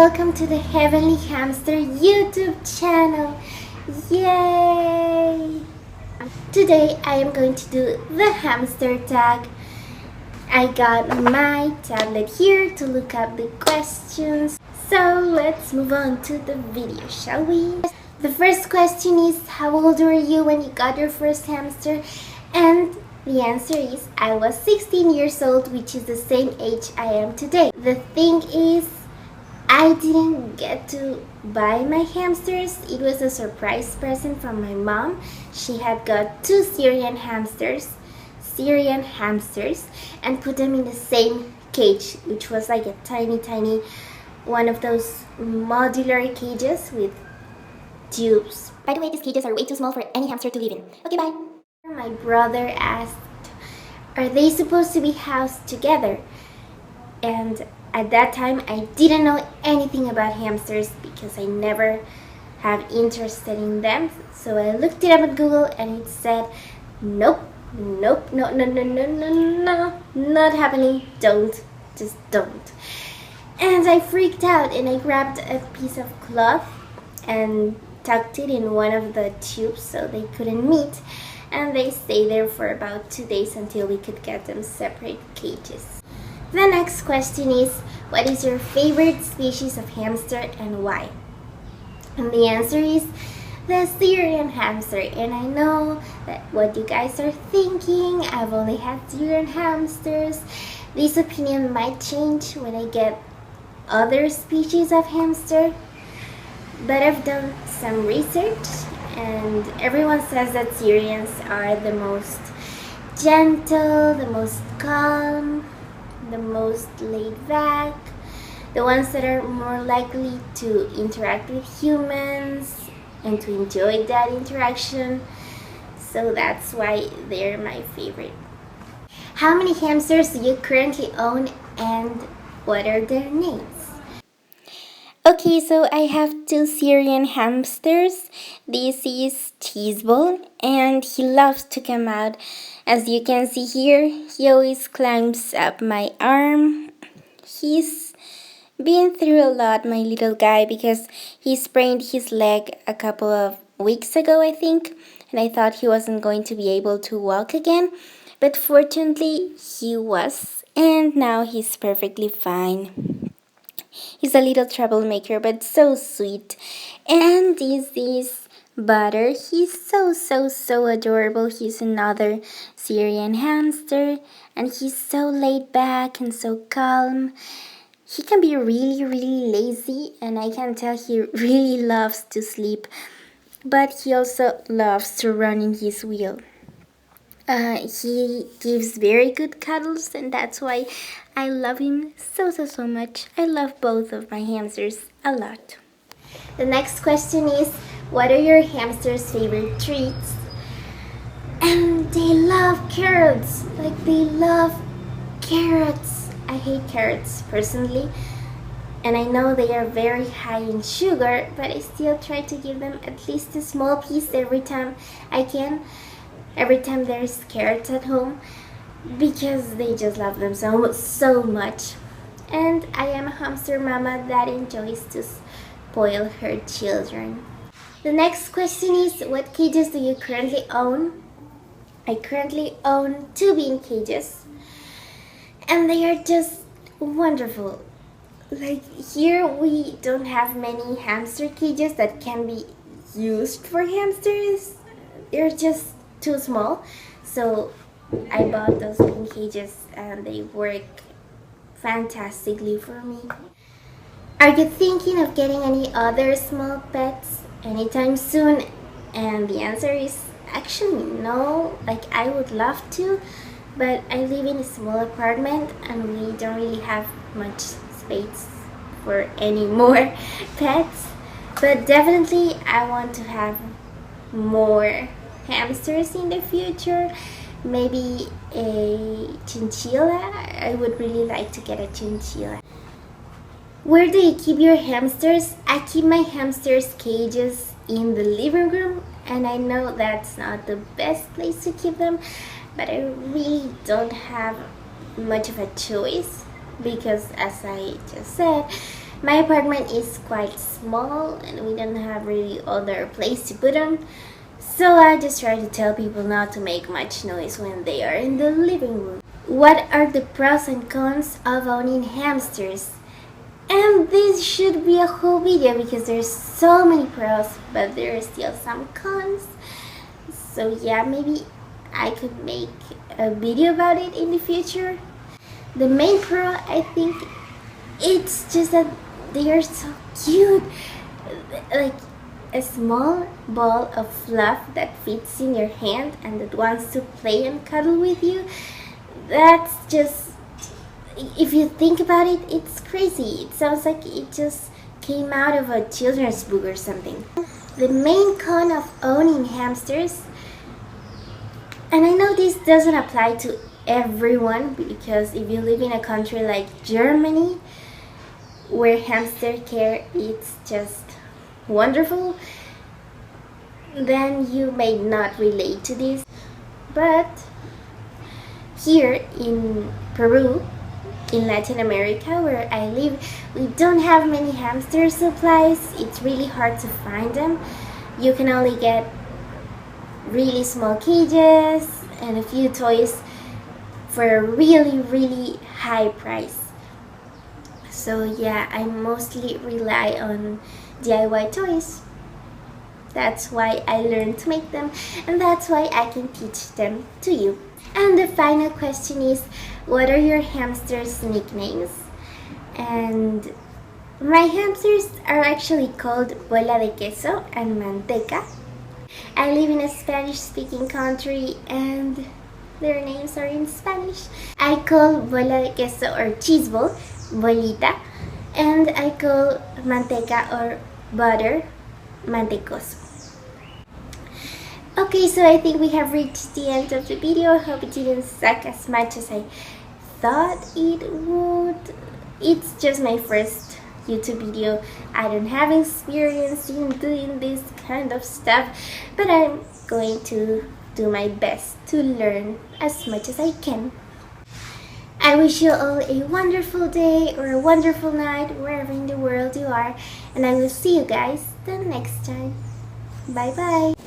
welcome to the Heavenly Hamster YouTube channel. Yay! Today I am going to do the hamster tag. I got my tablet here to look up the questions. So let's move on to the video, shall we? The first question is, how old were you when you got your first hamster? And the answer is, I was 16 years old, which is the same age I am today. The thing is, I didn't get to buy my hamsters. It was a surprise present from my mom. She had got two Syrian hamsters, and put them in the same cage, which was like a tiny one of those modular cages with tubes. By the way, these cages are way too small for any hamster to live in. Okay, bye. My brother asked, are they supposed to be housed together? And at that time, I didn't know anything about hamsters because I never have interested in them. So I looked it up on Google and it said, nope, no, not happening, just don't. And I freaked out and I grabbed a piece of cloth and tucked it in one of the tubes so they couldn't meet. And they stayed there for about 2 days until we could get them separate cages. The next question is, what is your favorite species of hamster and why? And the answer is the Syrian hamster. And I know that what you guys are thinking, I've only had Syrian hamsters. This opinion might change when I get other species of hamster. But I've done some research and everyone says that Syrians are the most gentle, the most calm, the most laid back, the ones that are more likely to interact with humans and to enjoy that interaction. So that's why they're my favorite. How many hamsters do you currently own and what are their names? Okay, so I have two Syrian hamsters. This is Cheeseball and he loves to come out. As you can see here, he always climbs up my arm. He's been through a lot, my little guy, because he sprained his leg a couple of weeks ago, I think, and I thought he wasn't going to be able to walk again, but fortunately he was, and now he's perfectly fine. He's a little troublemaker, but so sweet. And this is Butter. He's so adorable. He's another Syrian hamster, and he's so laid back and so calm. He can be really lazy, and I can tell he really loves to sleep, but he also loves to run in his wheel. He gives very good cuddles, and that's why I love him so much. I love both of my hamsters a lot. The next question is, what are your hamsters' favorite treats? And they love carrots. Like, they love carrots. I hate carrots personally, and I know they are very high in sugar, but I still try to give them at least a small piece every time I can. Every time there's carrots at home, because they just love them so much. And I am a hamster mama that enjoys to spoil her children. The next question is, what cages do you currently own? I currently own 2 bean cages, and they are just wonderful. Like, here we don't have many hamster cages that can be used for hamsters. They're just too small, so I bought those bean cages and they work fantastically for me. Are you thinking of getting any other small pets anytime soon? And the answer is actually no. Like, I would love to, but I live in a small apartment and we don't really have much space for any more pets. But definitely I want to have more hamsters in the future. Maybe a chinchilla. I would really like to get a chinchilla. Where do you keep your hamsters? I keep my hamsters' cages in the living room, and I know that's not the best place to keep them, but I really don't have much of a choice because, as I just said, My apartment is quite small and we don't have really other place to put them. So I just try to tell people not to make much noise when they are in the living room. What are the pros and cons of owning hamsters? And this should be a whole video because there's so many pros, but there are still some cons. So yeah, maybe I could make a video about it in the future. The main pro, I think, it's just that they are so cute. Like a small ball of fluff that fits in your hand and that wants to play and cuddle with you. That's just, if you think about it, it's crazy. It sounds like it just came out of a children's book or something. The main con of owning hamsters, and I know this doesn't apply to everyone, because if you live in a country like Germany, where hamster care is just wonderful, then you may not relate to this. But here in Peru, in Latin America, where I live, we don't have many hamster supplies. It's really hard to find them. You can only get really small cages and a few toys for a really high price. So yeah, I mostly rely on DIY toys. That's why I learned to make them, and that's why I can teach them to you. And the final question is, what are your hamsters' nicknames? And my hamsters are actually called Bola de Queso and Manteca. I live in a Spanish-speaking country and their names are in Spanish. I call Bola de Queso or cheese ball Bolita, and I call Manteca or butter Mantecoso. Okay, so I think we have reached the end of the video. I hope it didn't suck as much as I thought it would. It's just my first YouTube video. I don't have experience in doing this kind of stuff, but I'm going to do my best to learn as much as I can. I wish you all a wonderful day or a wonderful night wherever in the world you are, and I will see you guys the next time. Bye bye.